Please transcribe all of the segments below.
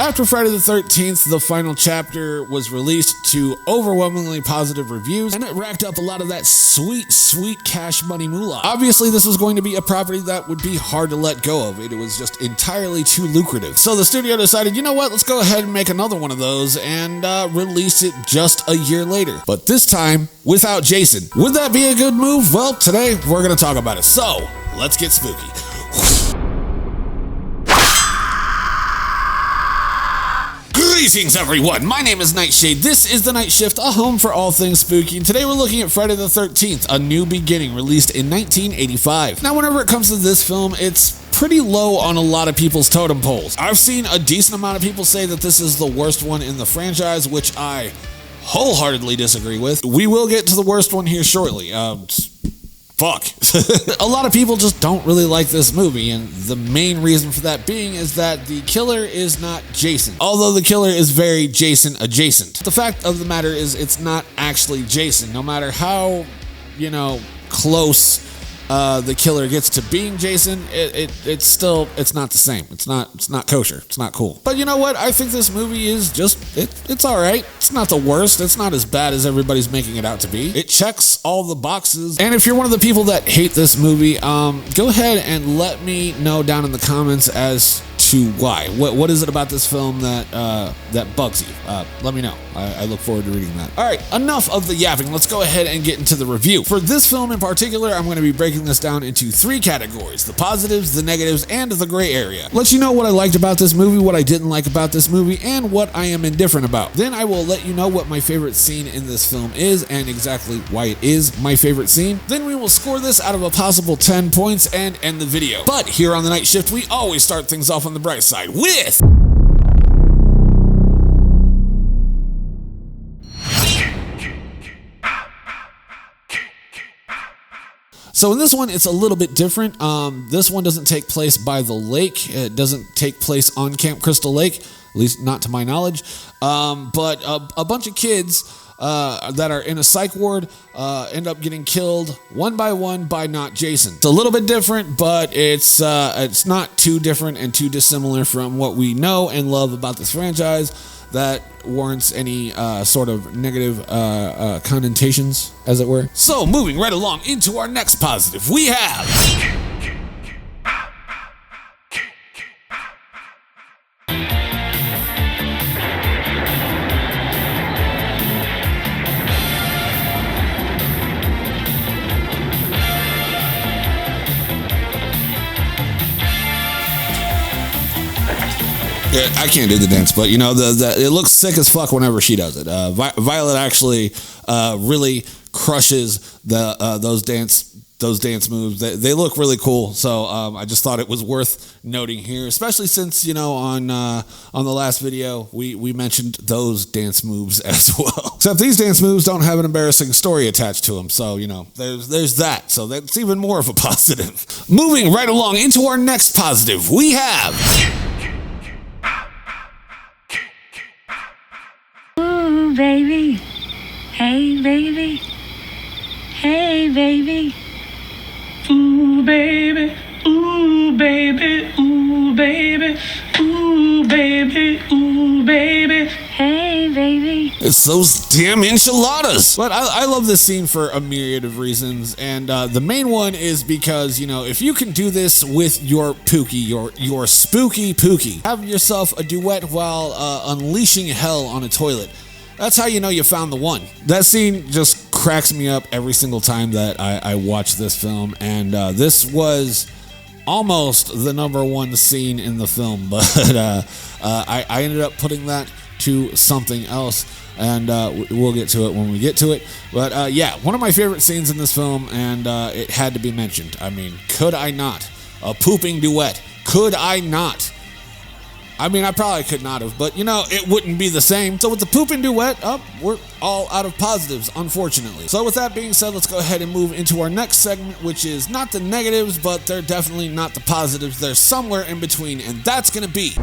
After Friday the 13th, the final chapter was released to overwhelmingly positive reviews, and it racked up a lot of that sweet, sweet cash money moolah. Obviously, this was going to be a property that would be hard to let go of. It was just entirely too lucrative. So the studio decided, you know what, let's go ahead and make another one of those and release it just a year later. But this time, without Jason. Would that be a good move? Well, today, we're going to talk about it. So, let's get spooky. Greetings, everyone. My name is Nightshade. This is The Night Shift, a home for all things spooky, and today we're looking at Friday the 13th, A New Beginning, released in 1985. Now, whenever it comes to this film, it's pretty low on a lot of people's totem poles. I've seen a decent amount of people say that this is the worst one in the franchise, which I wholeheartedly disagree with. We will get to the worst one here shortly. Fuck. A lot of people just don't really like this movie, and the main reason for that being is that the killer is not Jason. Although the killer is very Jason adjacent. The fact of the matter is it's not actually Jason. No matter how, close the killer gets to being Jason, it's not the same. It's not kosher. It's not cool. But you know what? I think this movie is it's all right. It's not the worst. It's not as bad as everybody's making it out to be. It checks all the boxes. And if you're one of the people that hate this movie, go ahead and let me know down in the comments as to why. What is it about this film that bugs you? Let me know. I look forward to reading that. All right, enough of the yapping. Let's go ahead and get into the review. For this film in particular, I'm going to be breaking this down into 3 categories: the positives, the negatives, and the gray area. Let you know what I liked about this movie, what I didn't like about this movie, and what I am indifferent about. Then I will let you know what my favorite scene in this film is and exactly why it is my favorite scene. Then we will score this out of a possible 10 points and end the video. But here on The Night Shift, we always start things off on the bright side with So in this one, it's a little bit different. This one doesn't take place by the lake. It doesn't take place on Camp Crystal Lake, at least not to my knowledge. But a bunch of kids that are in a psych ward end up getting killed one by not Jason. It's a little bit different, but it's not too different and too dissimilar from what we know and love about this franchise that warrants any sort of negative connotations, as it were. So, moving right along into our next positive, we have Yeah, I can't do the dance, but it looks sick as fuck whenever she does it. Violet actually really crushes those dance moves. They look really cool. So I just thought it was worth noting here, especially since on the last video we mentioned those dance moves as well. Except these dance moves don't have an embarrassing story attached to them. So there's that. So that's even more of a positive. Moving right along into our next positive, we have. Baby, hey baby, hey baby, ooh baby, ooh baby, ooh baby, ooh baby, ooh baby, hey baby. It's those damn enchiladas. But I love this scene for a myriad of reasons, and the main one is because if you can do this with your Pookie, your spooky Pookie, have yourself a duet while unleashing hell on a toilet. That's how you found the one. That scene just cracks me up every single time that I watch this film, and this was almost the #1 scene in the film, but I ended up putting that to something else, and we'll get to it when we get to it. But yeah, one of my favorite scenes in this film, and it had to be mentioned. I mean, could I not? A pooping duet. Could I not? I mean, I probably could not have, but it wouldn't be the same. So with the poop and duet up, we're all out of positives, unfortunately. So with that being said, let's go ahead and move into our next segment, which is not the negatives, but they're definitely not the positives. They're somewhere in between, and that's going to be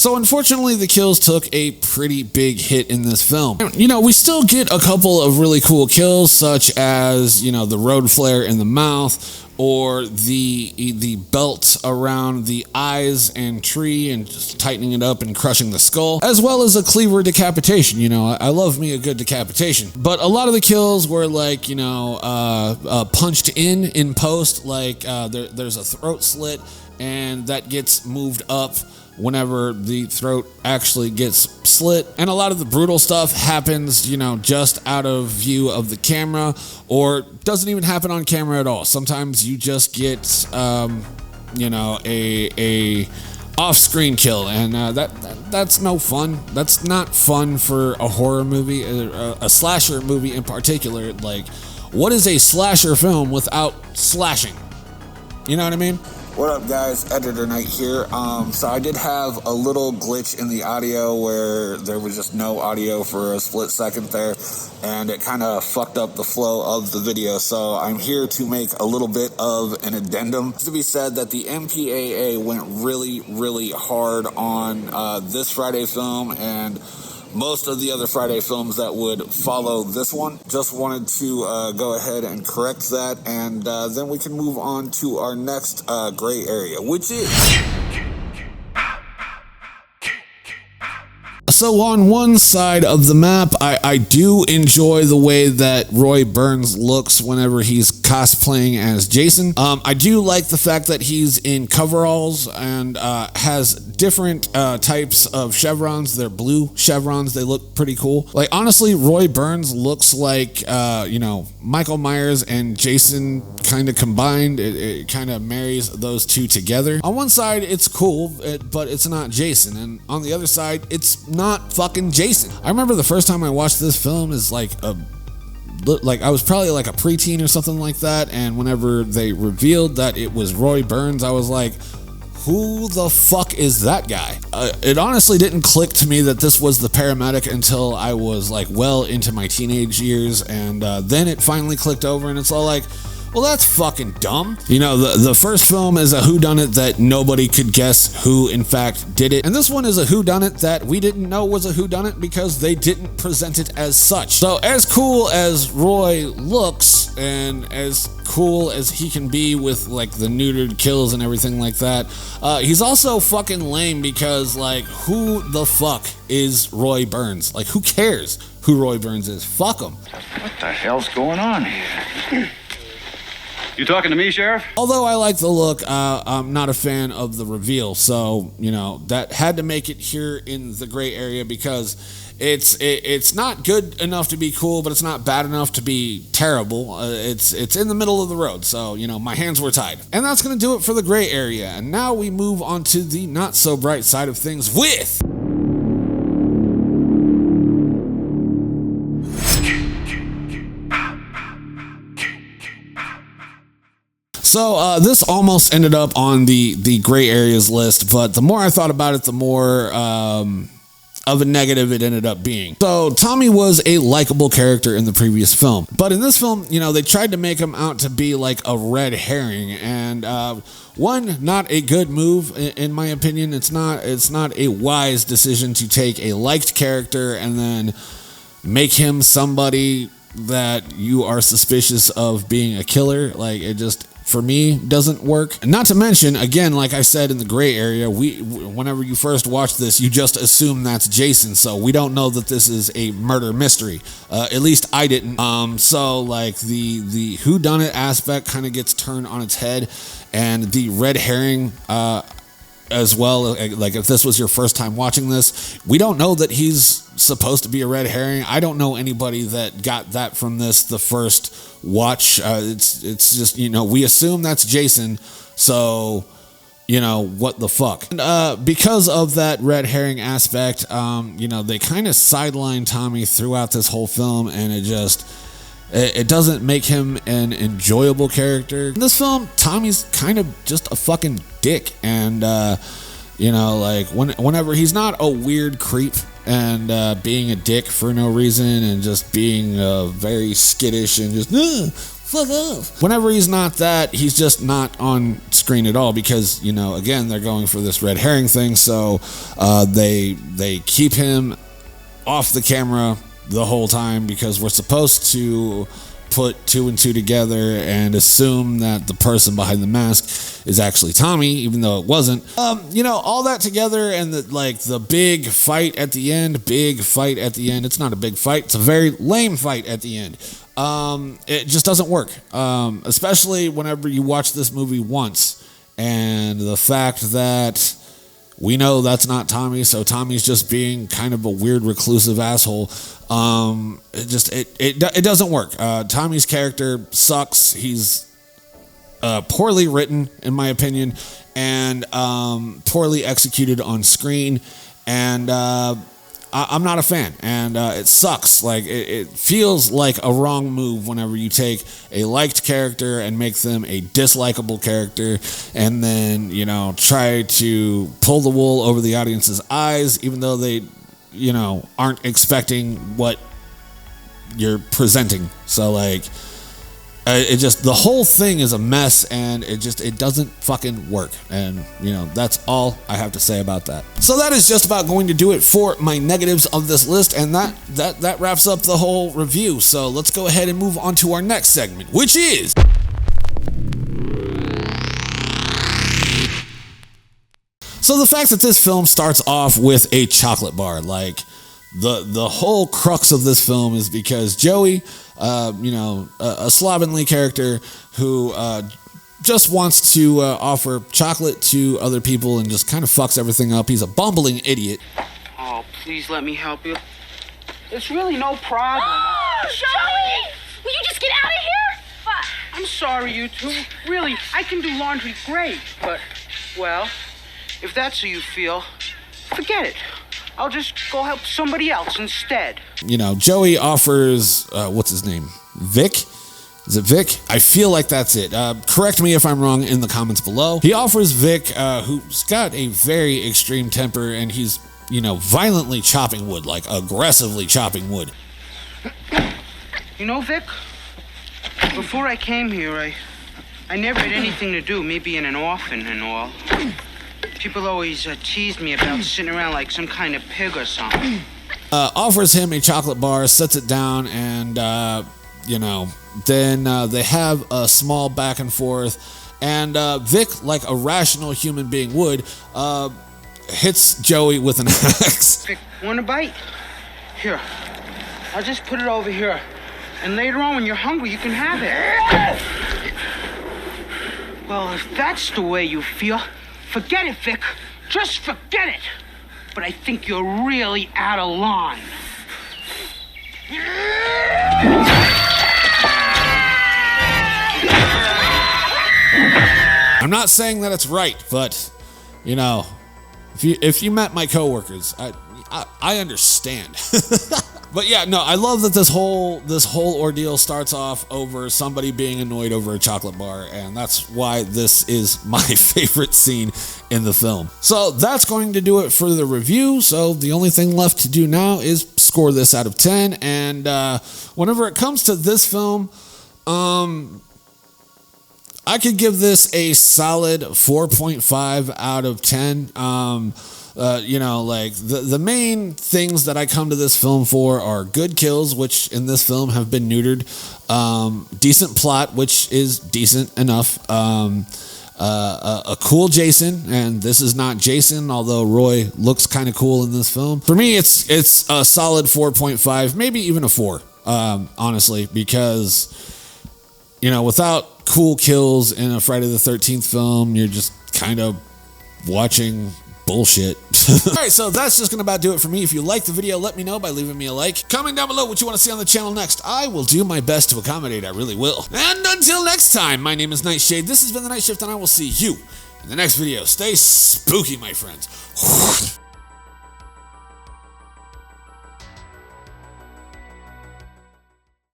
So unfortunately, the kills took a pretty big hit in this film. You know, we still get a couple of really cool kills, such as, you know, the road flare in the mouth, or the belt around the eyes and tree and just tightening it up and crushing the skull, as well as a cleaver decapitation. You know, I love me a good decapitation. But a lot of the kills were like, you know, punched in post, like there's a throat slit and that gets moved up whenever the throat actually gets slit. And a lot of the brutal stuff happens, you know, just out of view of the camera, or doesn't even happen on camera at all. Sometimes you just get, you know, a off-screen kill, and that's no fun. That's not fun for a horror movie, a slasher movie in particular. Like, what is a slasher film without slashing? You know what I mean? What up, guys? Editor Knight here. So I did have a little glitch in the audio where there was just no audio for a split second there, and it kind of fucked up the flow of the video. So I'm here to make a little bit of an addendum. To be said that the MPAA went really, really hard on this Friday film and most of the other Friday films that would follow this one. Just wanted to go ahead and correct that, and then we can move on to our next gray area, which is... So on one side of the map, I do enjoy the way that Roy Burns looks whenever he's cosplaying as Jason. I do like the fact that he's in coveralls and has different types of chevrons. They're blue chevrons. They look pretty cool. Like, honestly, Roy Burns looks like, you know, Michael Myers and Jason kind of combined. It kind of marries those two together. On one side, it's cool, but it's not Jason. And on the other side, it's not fucking Jason. I remember the first time I watched this film is like I was probably like a preteen or something like that, and whenever they revealed that it was Roy Burns, I was like, who the fuck is that guy? It honestly didn't click to me that this was the paramedic until I was like well into my teenage years, and then it finally clicked over, and it's all like, well, that's fucking dumb. You know, the first film is a whodunit that nobody could guess who in fact did it. And this one is a whodunit that we didn't know was a whodunit because they didn't present it as such. So as cool as Roy looks and as cool as he can be with like the neutered kills and everything like that, he's also fucking lame because, like, who the fuck is Roy Burns? Like, who cares who Roy Burns is? Fuck him. What the hell's going on here? You talking to me, Sheriff? Although I like the look, I'm not a fan of the reveal. So, you know, that had to make it here in the gray area because it's not good enough to be cool, but it's not bad enough to be terrible. It's in the middle of the road. So, you know, my hands were tied. And that's going to do it for the gray area. And now we move on to the not so bright side of things with... So this almost ended up on the gray areas list, but the more I thought about it, the more of a negative it ended up being. So Tommy was a likable character in the previous film, but in this film, you know, they tried to make him out to be like a red herring, and one, not a good move in my opinion. It's not a wise decision to take a liked character and then make him somebody that you are suspicious of being a killer. Like, it just, for me, doesn't work. Not to mention, again, like I said, in the gray area, whenever you first watch this, you just assume that's Jason, so we don't know that this is a murder mystery. At least I didn't. So like the whodunit aspect kind of gets turned on its head, and the red herring as well. Like, if this was your first time watching this, we don't know that he's supposed to be a red herring. I don't know anybody that got that from this the first watch. It's just, you know, we assume that's Jason, so, you know, what the fuck. And because of that red herring aspect, you know, they kind of sideline Tommy throughout this whole film, and it doesn't make him an enjoyable character. In this film, Tommy's kind of just a fucking dick, and you know, like whenever he's not a weird creep and being a dick for no reason and just being very skittish and just Fuck off. Whenever he's not that, he's just not on screen at all because, you know, again, they're going for this red herring thing, so they keep him off the camera the whole time because we're supposed to put two and two together and assume that the person behind the mask is actually Tommy, even though it wasn't. You know, all that together and the big fight at the end. It's not a big fight. It's a very lame fight at the end. It just doesn't work. Especially whenever you watch this movie once and the fact that we know that's not Tommy, so Tommy's just being kind of a weird reclusive asshole. It doesn't work. Tommy's character sucks. He's poorly written, in my opinion, and poorly executed on screen. And I'm not a fan, and it sucks. Like it feels like a wrong move whenever you take a liked character and make them a dislikable character, and then, you know, try to pull the wool over the audience's eyes, even though they, you know, aren't expecting what you're presenting. So like, the whole thing is a mess, and it doesn't fucking work. And, you know, that's all I have to say about that. So that is just about going to do it for my negatives of this list, and that wraps up the whole review. So let's go ahead and move on to our next segment, which is... So the fact that this film starts off with a chocolate bar, like the whole crux of this film is because Joey, you know, a slovenly character who just wants to offer chocolate to other people and just kind of fucks everything up. He's a bumbling idiot. Oh, please let me help you. It's really no problem. Oh, Joey! Will you just get out of here? I'm sorry, you two. Really, I can do laundry great, but, well, if that's how you feel, forget it. I'll just go help somebody else instead. You know, Joey offers, what's his name? Vic? Is it Vic? I feel like that's it. Correct me if I'm wrong in the comments below. He offers Vic, who's got a very extreme temper, and he's, you know, violently chopping wood, like aggressively chopping wood. You know, Vic, before I came here, I never had anything to do, me being an orphan and all. People always teased me about sitting around like some kind of pig or something. Offers him a chocolate bar, sets it down, and, you know, then they have a small back and forth. And Vic, like a rational human being would, hits Joey with an axe. Vic, want a bite? Here, I'll just put it over here. And later on, when you're hungry, you can have it. Well, if that's the way you feel... Forget it, Vic. Just forget it. But I think you're really out of line. I'm not saying that it's right, but, you know, if you met my coworkers, I understand. But yeah, no, I love that this whole ordeal starts off over somebody being annoyed over a chocolate bar, and that's why this is my favorite scene in the film. So that's going to do it for the review. So the only thing left to do now is score this out of 10. And whenever it comes to this film, I could give this a solid 4.5 out of 10. You know, like the main things that I come to this film for are good kills, which in this film have been neutered, decent plot, which is decent enough, a cool Jason, and this is not Jason, although Roy looks kind of cool in this film. For me, it's a solid 4.5, maybe even a 4, honestly, because, you know, without cool kills in a Friday the 13th film, you're just kind of watching bullshit. Alright, so that's just gonna about do it for me. If you liked the video, let me know by leaving me a like. Comment down below what you want to see on the channel next. I will do my best to accommodate, I really will. And until next time, my name is Nightshade. This has been The Night Shift, and I will see you in the next video. Stay spooky, my friends.